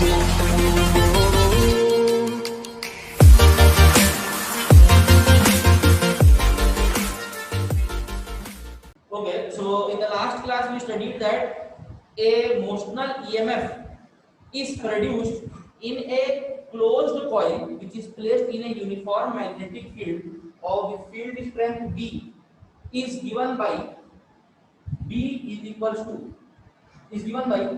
Okay, so in the last class we studied that a motional EMF is produced in a closed coil which is placed in a uniform magnetic field of the field strength B is given by B is equals to is given by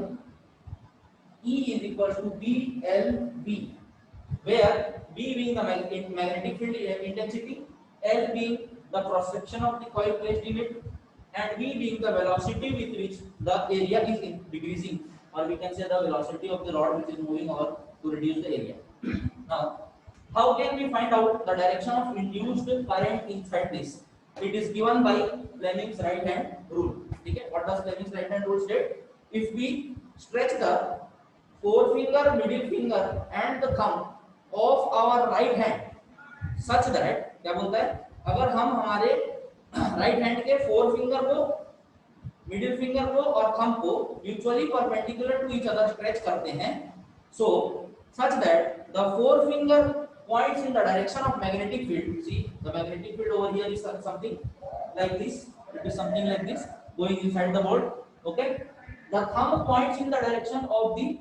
E is equals to BLB, where B being the magnetic field intensity, L being the cross section of the coil placed in it, and V being the velocity with which the area is decreasing, or we can say the velocity of the rod which is moving over to reduce the area. Now, how can we find out the direction of induced current inside this? It is given by Fleming's right hand rule. Okay, what does Fleming's right hand rule state? If we stretch the forefinger, middle finger, and the thumb of our right hand such that, क्या बोलता है, अगर हम हमारे right hand के four finger को, middle finger को और थंब को mutually perpendicular to each other stretch करते हैं, so such that the forefinger points in the direction of magnetic field. See, the magnetic field over here is something like this. It is something like this going inside the board. Okay, the thumb points in the direction of the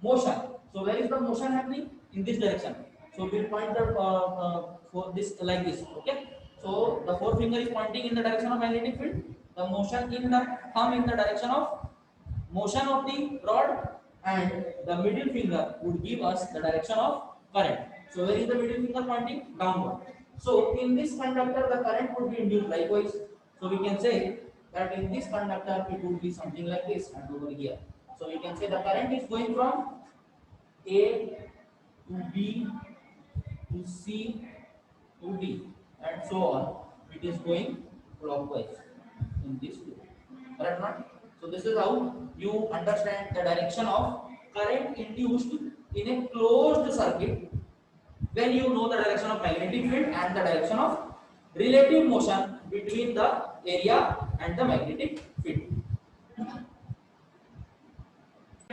motion. So where is the motion happening? In this direction. So we'll point the for this like this. Okay. So the forefinger is pointing in the direction of magnetic field. The motion in the thumb in the direction of motion of the rod, and the middle finger would give us the direction of current. So where is the middle finger pointing? Downward. So in this conductor the current would be induced likewise. So we can say that in this conductor it would be something like this and over here. So we can say the current is going from A to B to C to D and so on. It is going clockwise in this way. Correct or not? So this is how you understand the direction of current induced in a closed circuit when you know the direction of magnetic field and the direction of relative motion between the area and the magnetic field.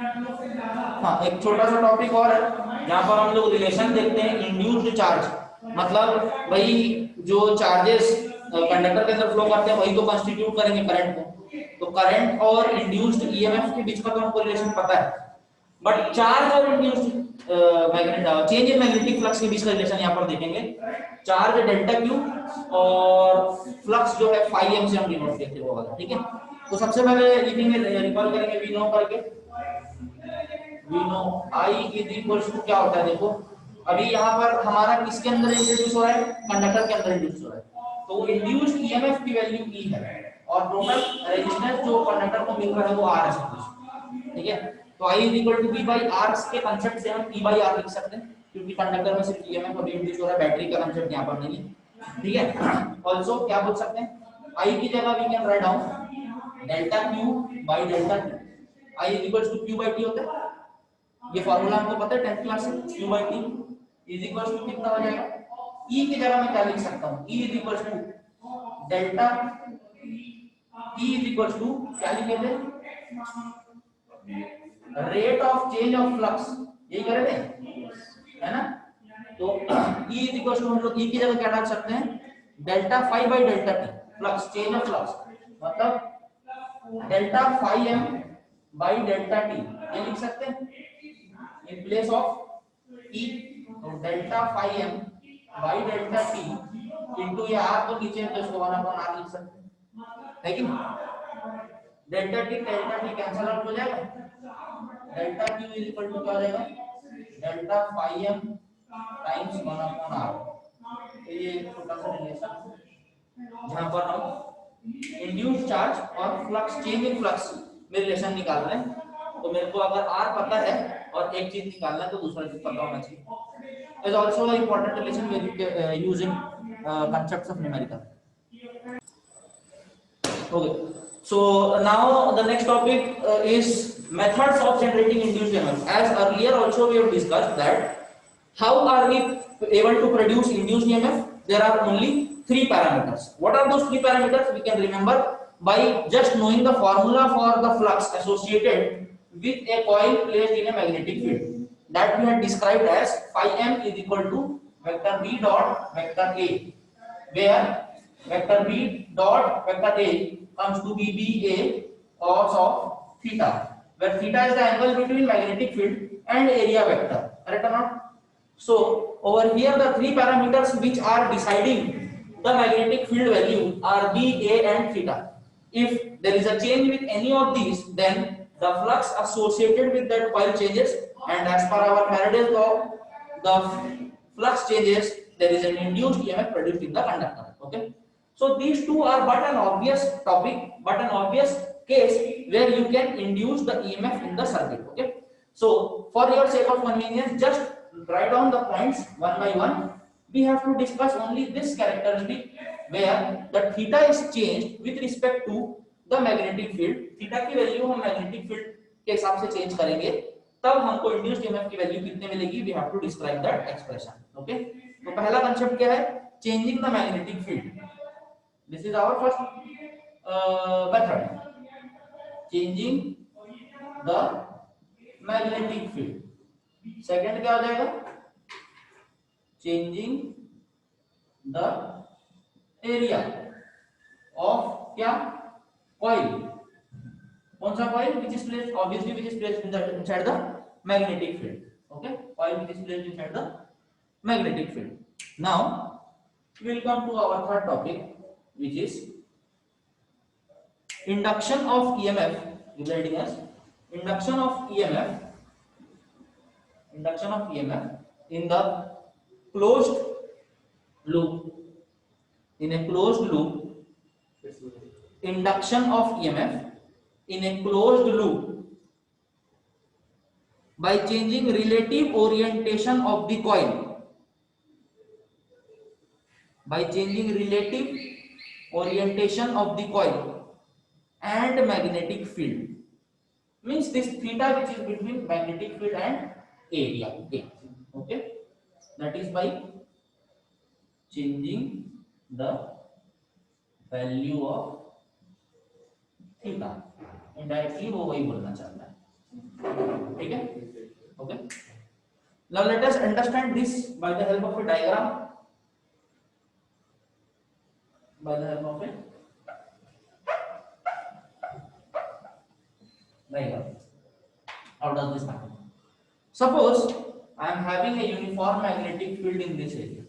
हाँ, एक छोटा सा topic और है जहाँ पर हम लोग रिलेशन देखते हैं इंड्यूस्ड चार्ज, मतलब वही जो चार्जेस कंडक्टर के अंदर फ्लो करते हैं वही तो कॉन्स्टिट्यूट करेंगे करंट को. तो करंट और इंड्यूस्ड ईएमएफ के बीच का तो हमको रिलेशन पता है, बट चार्ज और induced change in magnetic flux के बीच का रिलेशन यहाँ पर देखेंगे. चार्ज डेल्टा क्यू और फ्लक्स जो है फाई एम से हम डिनोट करते हैं वो वाला. ठीक है, तो सबसे पहले लिखेंगे, रिकॉल करेंगे वी नो करके. We know I is equal to क्या होता है, देखो अभी यहाँ पर हमारा किसके अंदर इंट्रोड्यूस हो रहा है, कंडक्टर के अंदर इंट्रोड्यूस हो रहा है. तो इंड्यूस्ड ईएमएफ की वैल्यू ई है और टोटल रेजिस्टेंस जो कंडक्टर को मिल रहा है वो आर है सब कुछ. ठीक है, तो I is equal to B by R के कांसेप्ट से हम ई बाई आर लिख सकते हैं क्योंकि कंडक्टर में सिर्फ ईएमएफ अभी इंड्यूस हो रहा है, बैटरी का कांसेप्ट यहाँ पर नहीं है. ठीक है, ऑल्सो क्या बोल सकते हैं, आई की जगह we can write down delta Q by delta T. I is equal to Q by T होता है, ये फार्मूला हमको पता है 10th क्लास से. Q by T is equal to कितना हो जाएगा, ई की जगह मैं क्या लिख सकता हूँ, E is equal to delta, E is equal to क्या लिखे थे, rate of change of flux, यही करे थे है ना. तो ई इज इक्वल टू हम लोग ई की जगह क्या डाल सकते हैं, delta phi by delta t, flux change of flux मतलब delta phi m by delta t, ये लिख सकते हैं in place of E. तो delta phi m by delta t into ये आर तो नीचे प्लस 1 अपॉन आर लिख सकते हैं, है कि नहीं. डेल्टा टी कैंसिल आउट हो जाएगा, delta Q is equal to क्या हो जाएगा, delta phi M times 1 upon R. तो ये छोटा सा रिलेशन जहां पर हम इंड्यूस्ड चार्ज और फ्लक्स, चेंज इन फ्लक्स में रिलेशन निकाल रहे हैं. तो मेरे को अगर आर पता है और एक चीज निकालना है तो दूसरा चीज पता होना चाहिए. is also an important relation with using concepts of numerical. Okay, so now the next topic is methods of generating induced EMF. As earlier also we have discussed that how are we able to produce induced EMF. There are only three parameters. What are those three parameters? We can remember by just knowing the formula for the flux associated with a coil placed in a magnetic field. that we had described as phi m is equal to vector b dot vector a, where vector b dot vector a comes to be ba cos of theta, where theta is the angle between magnetic field and area vector, correct or not? So over here the three parameters which are deciding the magnetic field value are b, a and theta. If there is a change with any of these, then the flux associated with that coil changes, and as per our Faraday's law, the flux changes, there is an induced EMF produced in the conductor. Okay, so these two are but an obvious topic, but an obvious case where you can induce the EMF in the circuit. Okay, so for your sake of convenience, just write down the points one by one. We have to discuss only this characteristic where the theta is changed with respect to the magnetic field. Theta की value हम magnetic field के हिसाब से change करेंगे, तब हमको induced EMF की value कितने मिलेगी, we have to describe that expression. Okay, तो पहला कांसेप्ट क्या है, changing the magnetic field. This is our first method, changing the magnetic field. Second क्या हो जाएगा, चेंजिंग द एरिया ऑफ क्या, coil. कौन सा coil? Which is placed, obviously which is placed inside the magnetic field. Okay, coil which is placed inside the magnetic field. Now we will come to our third topic, which is induction of EMF. Regarding as induction of EMF, induction of EMF in the closed loop, in a closed loop, induction of EMF in a closed loop by changing relative orientation of the coil, by changing relative orientation of the coil and magnetic field, means this theta which is between magnetic field and area. Okay, that is by changing the value of theta. Indirectly वो वही बोलना चाहता है. ठीक है, okay. Now let us understand this by the help of a diagram, by the help of a diagram. How does this happen? Suppose I am having a uniform magnetic field in this area.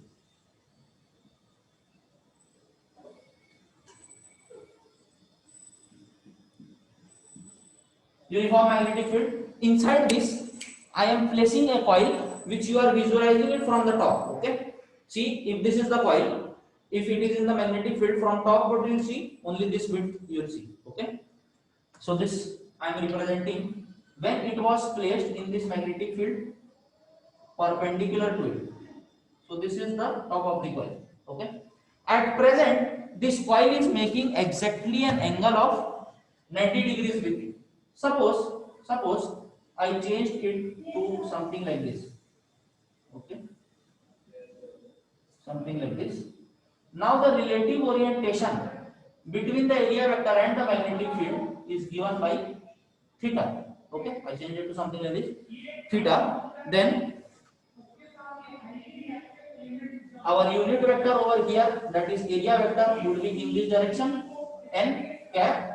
Uniform magnetic field. Inside this, I am placing a coil which you are visualizing it from the top. Okay. See, if this is the coil, if it is in the magnetic field from top, what you will see? Only this width you will see. Okay. So this I am representing when it was placed in this magnetic field perpendicular to it. So this is the top of the coil. Okay. At present, this coil is making exactly an angle of 90 degrees with it. Suppose I changed it to something like this. Okay, something like this. Now the relative orientation between the area vector and the magnetic field is given by theta. Okay, I changed it to something like this, theta. Then our unit vector over here, that is area vector, would be in this direction, n cap,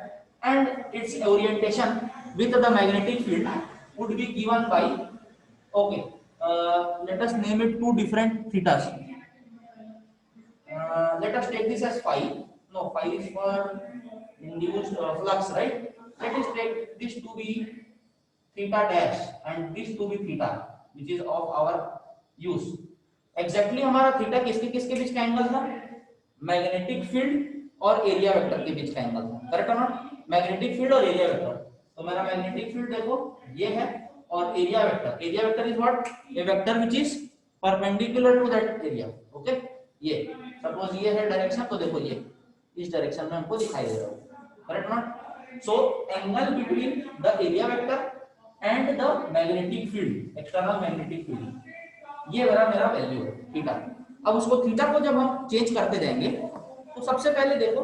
and its orientation with the magnetic field would be given by, okay, let us name it two different thetas. Let us take this as phi. No, phi is for induced flux, right? Let us take this to be theta dash and this to be theta, which is of our use. Exactly हमारा theta किसके किसके बीच का angle था, magnetic field और area vector के बीच का एंगल था, करेक्ट है ना, मैग्नेटिक फील्ड और एरिया वेक्टर. तो मेरा मैग्नेटिक फील्ड देखो ये है, और area vector is what, a vector which is perpendicular to that area. Okay, ये सपोज ये है डायरेक्शन, तो देखो ये इस डायरेक्शन में हमको दिखाई दे रहा है, correct not. So angle between the area vector and the magnetic field, external magnetic field, ये मेरा वैल्यू है थीटा. अब उसको थीटा को जब हम चेंज करते जाएंगे, तो सबसे पहले देखो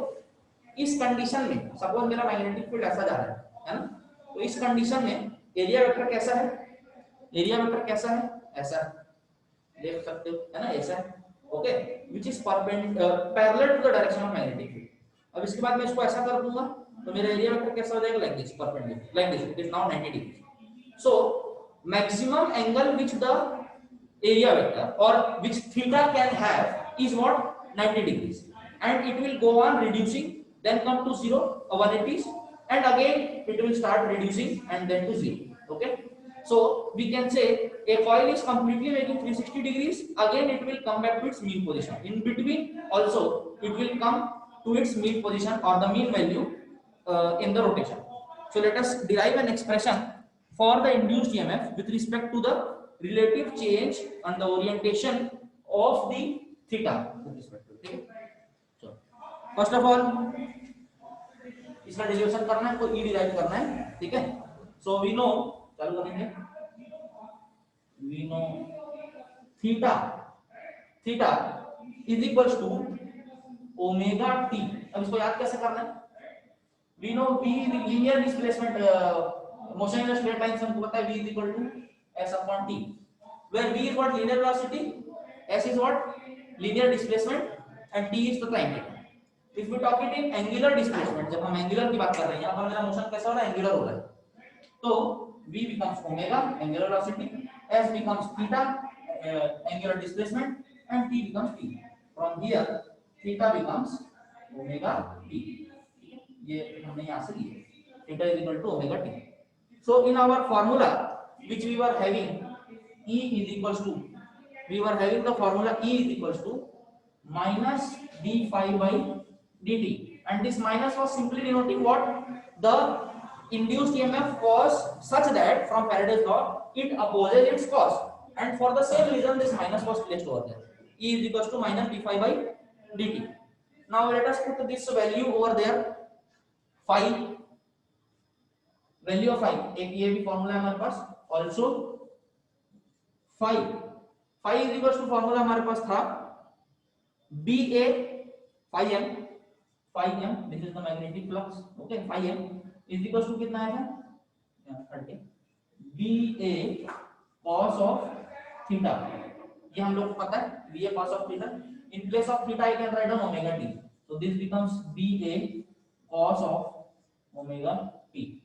इस कंडीशन में, सपोज मेरा मैग्नेटिक फील्ड ऐसा जा रहा है ना, तो इस कंडीशन में एरिया वेक्टर कैसा है, एरिया वेक्टर कैसा है, ऐसा देख सकते हो, है ना, ऐसा है, okay, which is parallel to the direction of magnetic field. अब इसके बाद मैं इसको ऐसा कर दूंगा तो मेरा एरिया वेक्टर कैसा हो जाएगा, like this, perpendicular, like this, it is now 90 degree. So maximum angle which the area vector or which theta can have is what, 90 degrees, and it will go on reducing, then come to 0, 180s, and again it will start reducing and then to 0, okay. So we can say a coil is completely making 360 degrees, again it will come back to its mean position, in between also it will come to its mean position or the mean value in the rotation. So let us derive an expression for the induced EMF with respect to the relative change and the orientation of the theta with respect to, ठीक है। So first of all इसका derivation करना है तो E derive करना है, ठीक है। So we know, चालू करेंगे, we know theta is equals to omega t। अब इसको याद कैसे करना है, we know v linear displacement motion in a straight line से हमको पता है v is equal to s upon t, where v is what, linear velocity, s is what, linear displacement, and t is the time data। if we talk it in angular displacement, जब हम angular की बात कर रहे हैं, यहाँ पर मेरा मोशन कैसा हो रहा है, angular हो रहा है, तो v becomes omega, angular velocity, s becomes theta, angular displacement, and t becomes t। from here theta becomes omega t, ये हमने यहाँ से लिया, theta is equal to omega t। so in our formula which we were having, E is equals to, we were having the formula E is equals to minus d phi by dt, and this minus was simply denoting what, the induced EMF was such that from Faraday's law it opposes its cause, and for the same reason this minus was placed over there, E is equals to minus d phi by dt। now let us put this value over there, phi, value of phi, एक ये भी formula है हमारे पास, also phi, phi is equals to formula हमारे पास था ba phi m, phi m, this is the magnetic flux, okay, phi m is equals to कितना आया था, ba cos of theta, ये हम लोग को पता है, ba cos of theta, in place of theta I can write down omega t, so this becomes ba cos of omega t।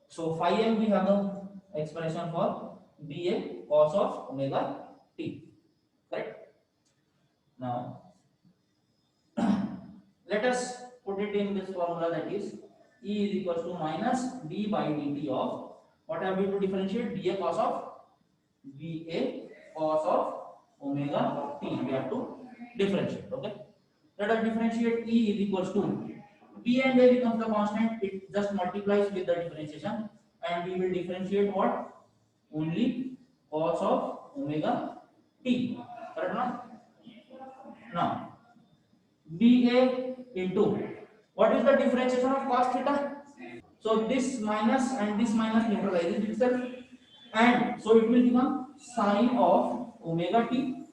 so phi m we have the expression for ba cos of omega t, correct। now let us put it in this formula, that is E is equals to minus d by dt of, what have we to differentiate, ba cos of omega t, we have to differentiate, okay। let us differentiate E is equals to, p and a becomes the constant, it just multiplies with the differentiation, and we will differentiate what, only cos of omega t, correct now। now ba into, what is the differentiation of cos theta, so this minus and this minus neutralizes itself, and so it will become sin of omega t,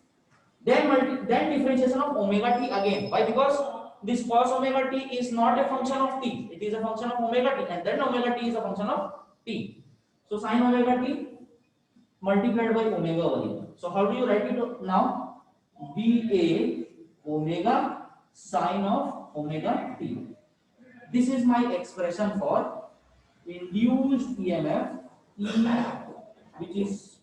then differentiation of omega t again, why, because this cos omega t is not a function of t, it is a function of omega t, and then omega t is a function of t, so sin omega t multiplied by omega over here, so how do you write it now, ba omega sin of omega t, this is my expression for induced EMF E, which is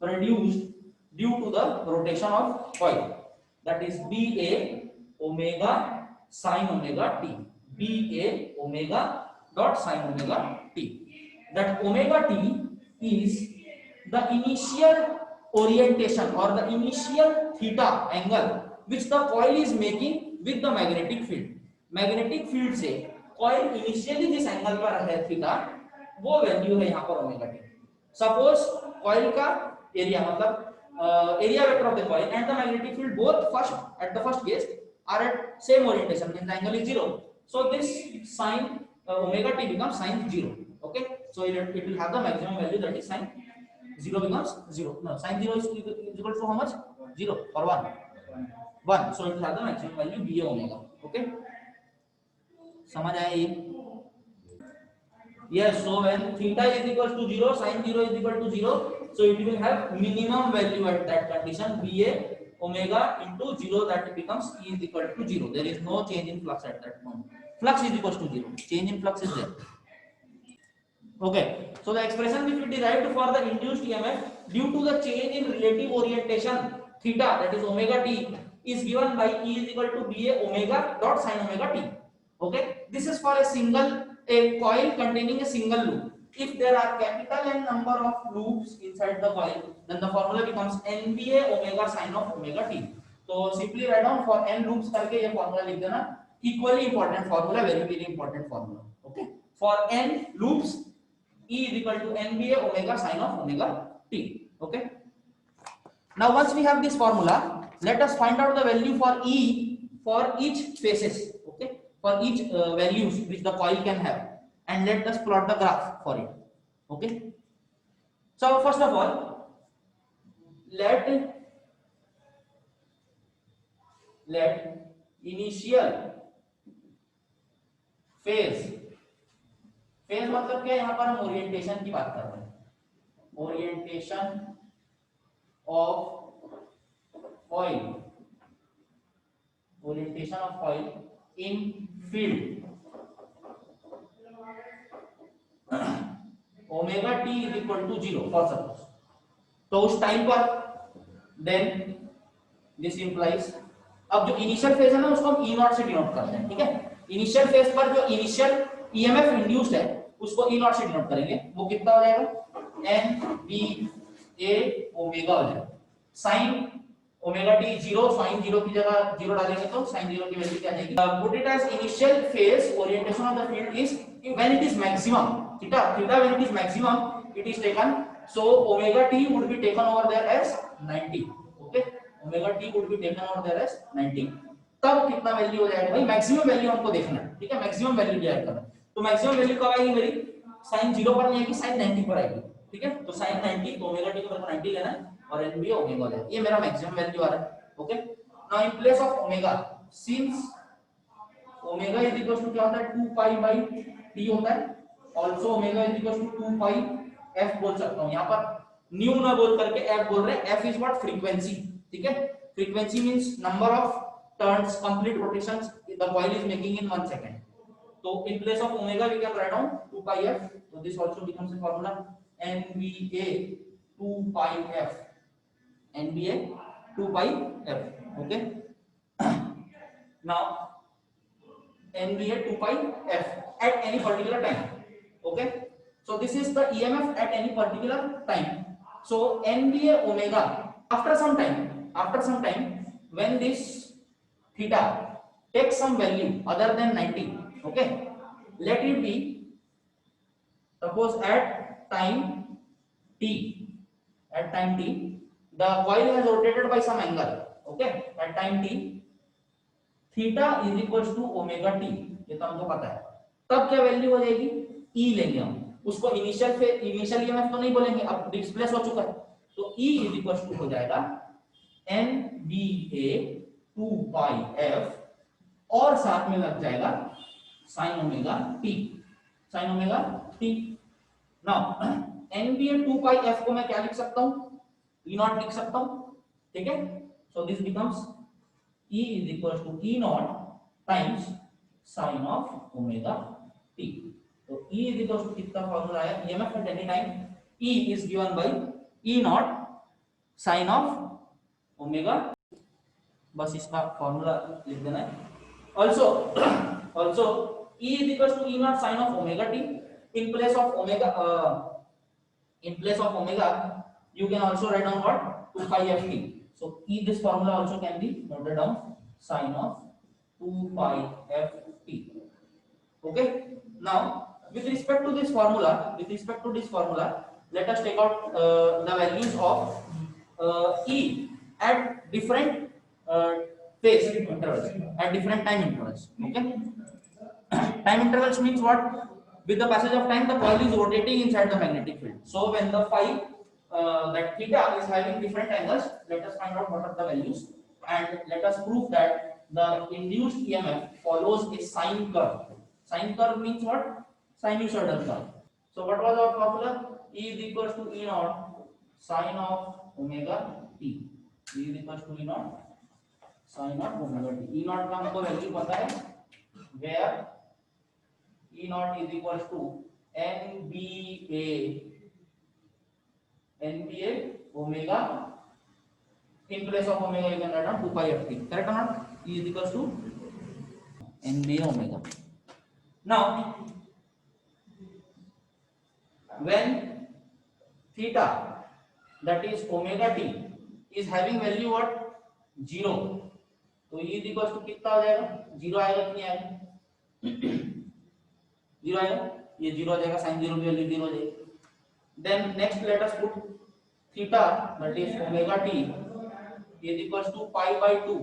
produced due to the rotation of coil, that is ba omega sin omega t, ba omega dot sin omega t, that omega t is the initial orientation or the initial theta angle which the coil is making with the magnetic field, magnetic field से coil initially जिस angle पर है theta, वो value है यहाँ पर omega T. Suppose coil का area, मतलब area vector of the coil and the magnetic field both first at the first case are at same orientation, means the angle is 0, so this sin omega t becomes sin 0, okay, so it will have the maximum value, that is sin 0 becomes 0, no, sin 0 is equal to how much, 0 or 1, so it will have the maximum value ba omega, okay, समझ आया ये, yes, so when theta is equals to 0, sin 0 is equal to 0, So it will have minimum value at that condition, BA omega into 0, that becomes E is equal to 0. There is no change in flux at that moment. Flux is equals to 0. Change in flux is there. Okay. So the expression which we derived for the induced EMF due to the change in relative orientation theta, that is omega t, is given by E is equal to BA omega dot sin omega t. Okay. This is for a coil containing a single loop. If there are capital N number of loops inside the coil, then the formula becomes NBA omega sin of omega t. So simply write down for n loops करके ये formula लिख देना. Equally important formula, very important formula. Okay. For n loops, E is equal to NBA omega sin of omega t. Okay. Now once we have this formula, let us find out the value for E for each phases. Okay. For each values which the coil can have, and let us plot the graph for it. Okay. So first of all, let initial phase मतलब क्या, यहाँ पर हम orientation की बात कर रहे हैं. Orientation of coil in field omega t is equal to 0 for suppose. तो उस टाइम पर देन दिस इंप्लाइज, अब जो इनिशियल फेज है ना उसको हम ई नॉट से डिनोट करते हैं. ठीक है. इनिशियल फेज पर जो इनिशियल ईएमएफ इंड्यूस्ड है उसको ई नॉट से डिनोट करेंगे. वो कितना हो जाएगा, एन बी ए ओमेगा हो जाएगा. साइन ओमेगा टी 0, साइन 0 की जगह 0 डालेंगे तो साइन 0 की वैल्यू क्या आएगी. Put it as initial phase orientation of the field is when it is maximum. Theta when it is maximum it is taken, so omega t would be taken over there as 90. Okay, omega t would be taken over there as 90. तब कितना value हो जाएगा भाई, maximum value हमको देखना है. ठीक है, मैक्सिमम वैल्यू डिराइव करना है. तो मैक्सिमम वैल्यू कब आएगी मेरी, sin 0 पर नहीं आएगी, sin 90 पर आएगी. ठीक है, तो sin 90 तो ओमेगा t को 90 लेना है और n भी ओमेगा लेना है. ये मेरा मैक्सिमम वैल्यू आ रहा है. Okay, now in place of omega, since omega is equal to क्या होता है, 2 पाई बाय t होता है. Also omega is equal to 2 pi f बोल सकता हूं. यहां पर न्यू ना बोल करके f बोल रहे हैं. f is what, frequency. ठीक है, frequency means number of turns, complete rotations the coil is making in 1 second. तो in place of omega we can write down 2 pi f. So this also becomes a formula, nba 2 pi f, nba 2 pi f. Okay, now nba 2 pi f at any particular time. Okay, so this is the emf at any particular time. So nba omega after some time when this theta takes some value other than 90. Okay, let it be, suppose at time t the coil has rotated by some angle. Okay, at time t theta is equals to omega t, ये तो हमको पता है. तब क्या value हो जाएगी, e लेंगे हम उसको. इनिशियल ईएमएफ तो नहीं बोलेंगे, अब डिस्प्लेस हो चुका है, तो e is equals to हो जाएगा nba 2 pi f और साथ में लग जाएगा sin omega t. Now nba 2 pi f को मैं क्या लिख सकता हूं, e नॉट लिख सकता हूं. ठीक है, so this becomes e is equals to e not times sin of omega t. तो e is equals to कितना फॉर्मूला है, emf at any time e is given by e not sin of omega. बस इसका formula लिख देना है. also e is equals to e naught sin of omega t. In place of omega you can also write down what, 2 pi f t. So this formula also can be noted down, sin of 2 pi f t. Okay, now with respect to this formula let us take out the values of e at different phase intervals, at different time intervals. Okay, time intervals means what, with the passage of time the coil is rotating inside the magnetic field. So when the phi that theta is having different angles, let us find out what are the values and let us prove that the induced EMF follows a sine curve. Sine curve means what, sinusoidal curve. So what was our formula, e is equals to e naught sine of omega t, e is equal to e naught sine of omega t. E naught का हमको value पता है, where e naught is equal to NBA omega, in place of omega you can write down 2 pi ft, correct or not? E is equals to NBA omega. Now when theta, that is omega t, is having value what 0, तो E is equals to कितना हो जाएगा, 0 आएगा कि नहीं आएगा, 0 आएगा, ये 0 हो जाएगा, sin 0 की वैल्यू 0 हो जाएगी। Then next let us put theta, that is omega t is equals to pi by 2,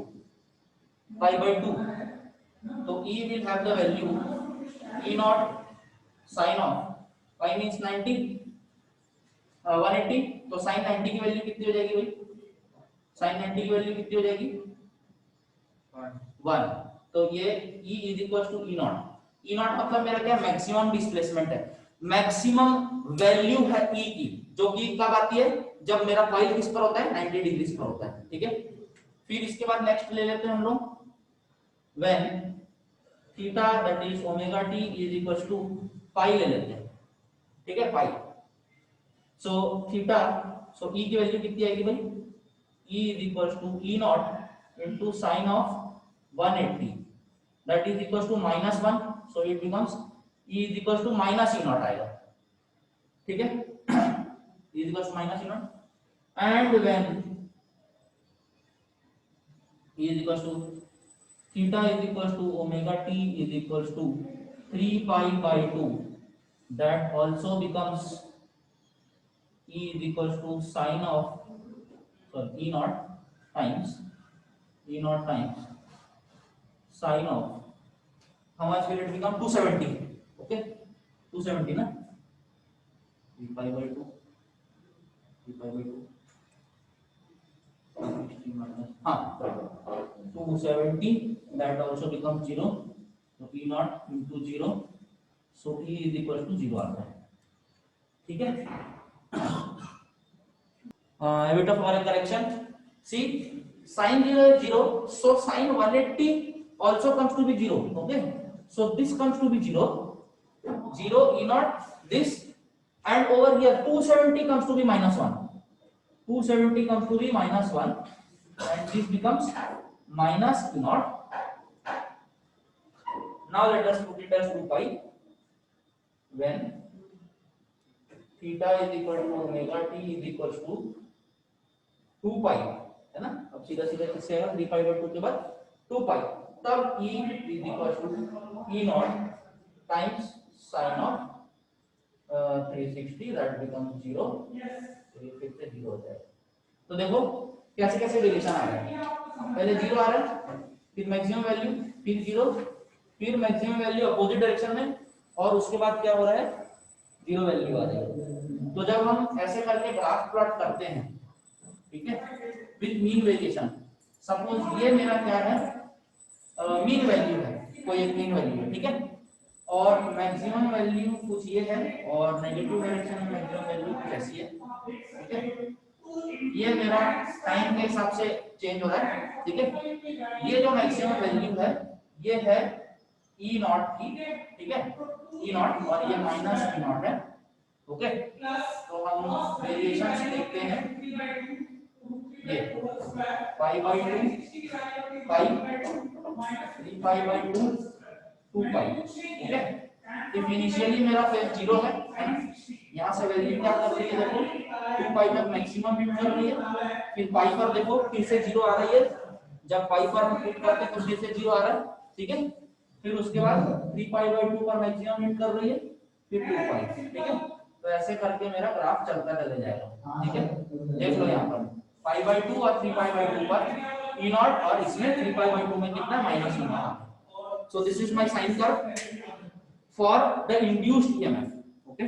तो E will have the value E naught sin of pi means 90, 180, तो sin 90 की वैल्यू कितनी हो जाएगी भाई, sin 90 की वैल्यू कितनी हो जाएगी 1, तो ये E is equals to E naught। E naught मतलब मेरा क्या, मैक्सिमम डिस्प्लेसमेंट है, मैक्सिमम वैल्यू है E की, जो कि कब आती है, जब मेरा कॉइल किस पर होता है, 90 डिग्री पर होता है, ठीक है। फिर इसके बाद नेक्स्ट ले लेते हैं हम लोग, when theta that is omega t is equals to pi ले लेते हैं, ठीक है, pi। so theta, so E की वैल्यू कितनी आएगी भाई, E is equals to E naught into sin of 180, that is equals to -1, so it becomes E is equals to minus E naught आएगा, ठीक है, E is equals to minus E naught, and when E is equals to theta is equals to omega t is equals to 3 pi by 2, that also becomes E is equals to sin of E naught times sin of, how much will it become, 270, okay, 270 na, 3 pi by 2 हाँ 270, that also becomes 0, so E naught into 0, so E is equal to 0 आता है, ठीक है। A bit of our correction, see sin 0 is 0, so sin 180 also comes to be 0, okay, so this comes to be 0 E naught this, and over here 270 comes to be -1, 270 comes to be -1, and this becomes minus E naught. Now let us put it as 2 pi when theta is equal to omega t is equals to 2 pi, है ना, अब सीधा किससे आएगा, 3 pi by 2 के बाद 2 pi, तब E is equals to E naught times sin of 360, that becomes 0, फिर से 0 हो जाएगा। तो देखो कैसे कैसे रिलेशन आ रहा है, पहले 0 आ रहा है, फिर मैक्सिमम वैल्यू, फिर 0, फिर मैक्सिमम वैल्यू अपोजिट डायरेक्शन में, और उसके बाद क्या हो रहा है, 0 वैल्यू आ रही है। तो जब हम ऐसे करके ग्राफ प्लॉट करते हैं, ठीक है, विद मीन वेरिएशन, सपोज ये मेरा क्या है, मीन वैल्यू है, कोई एक मीन वैल्यू है, ठीक है, और मैक्सिमम वैल्यू कुछ ये है, और नेगेटिव डायरेक्शन में मैक्सिमम वैल्यू कुछ ऐसी है, ठीक है। ये मेरा टाइम के हिसाब से चेंज हो रहा है, ठीक है। ये जो मैक्सिमम वैल्यू है ये है E नॉट की, ठीक है, E नॉट, और ये माइनस E नॉट है, ओके। तो हम वेरिएशंस देखते हैं, ये pi by 2 pi, 3 pi by 2 2 पाई, ठीक है। इफ इनिशियली मेरा फेज 0 है ना, यहाँ से वैल्यू क्या कर रही है, देखो 2 पाई तक मैक्सिमम भी कर रही है, फिर पाई पर देखो फिर से 0 आ रही है, जब पाई पर हम पुट करते हैं तो फिर से 0 आ रहा है, ठीक है। फिर उसके बाद 3 पाई बाय 2 पर मैक्सिमम हिट कर रही है, फिर 2 पाई, ठीक है। तो ऐसे करके मेरा ग्राफ चलता चले जाएगा, ठीक है। देख लो यहाँ पर पाई बाय 2 और 3 पाई बाय 2 पर E नॉट, और इसमें 3 पाई बाय 2 में कितना, minus E not. So this is my sine curve for the induced EMF, okay.